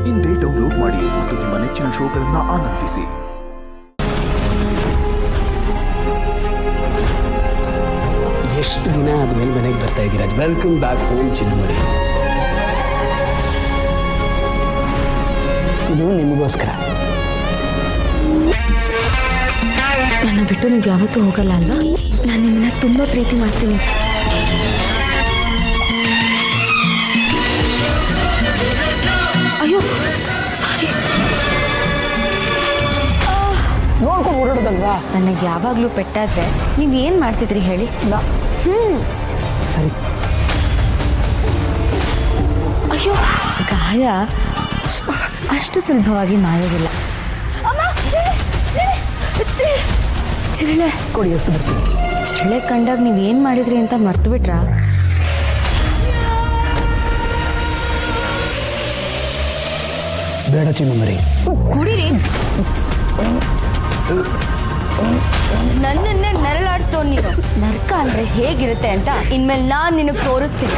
ಇಂದೇ ಡೌನ್ಲೋಡ್ ಮಾಡಿ ಮತ್ತು ನಿಮ್ಮ ನೆಚ್ಚಿನ ಶೋಗಳನ್ನು ಆನಂದಿಸಿ. ಎಷ್ಟು ದಿನ ಆದ್ಮೇಲೆ ಮನೆಗೆ ಬರ್ತಾ ಇದ್ದೀರಾ? ವೆಲ್ಕಮ್ ಬ್ಯಾಕ್ ಹೋಮ್ ಚಿನ್ನಮರಿ. ಇದು ನಿಮಗೋಸ್ಕರ. ನನ್ನ ಬಿಟ್ಟು ನೀವು ಯಾವತ್ತೂ ಹೋಗಲ್ಲ ಅಲ್ವಾ? ನಾನು ನಿಮ್ಮನ್ನ ತುಂಬ ಪ್ರೀತಿ ಮಾಡ್ತೀನಿ. ಅಯ್ಯೋ ಸಾರಿ. ನೋಡ್ಕೊಂಡು ಓಡಾಡೋದಲ್ವಾ? ನನಗೆ ಯಾವಾಗಲೂ ಪೆಟ್ಟಾದ್ರೆ ನೀವೇನು ಮಾಡ್ತಿದ್ರಿ ಹೇಳಿ? ಸರಿ. ಅಯ್ಯೋ ಗಾಯ ಅಷ್ಟು ಸುಲಭವಾಗಿ ಮಾಯೋದಿಲ್ಲ. ಚಿರಳೆ ಕೊಡಿ, ಎಷ್ಟು ಬರ್ತೀನಿ. ಚಿರಳೆ ಕಂಡಾಗ ನೀವೇನು ಮಾಡಿದ್ರಿ ಅಂತ ಮರ್ತು ಬಿಟ್ರಾ? ಬೇಡ ಚಿನ್ನಮರಿ. ಕುಡೀರಿ. ನನ್ನನ್ನೇ ನೆರಳಾಡ್ತೋ ನೀನು. ನರ್ಕ ಅಂದ್ರೆ ಹೇಗಿರುತ್ತೆ ಅಂತ ಇನ್ಮೇಲೆ ನಾನು ನಿನಗೆ ತೋರಿಸ್ತೀನಿ.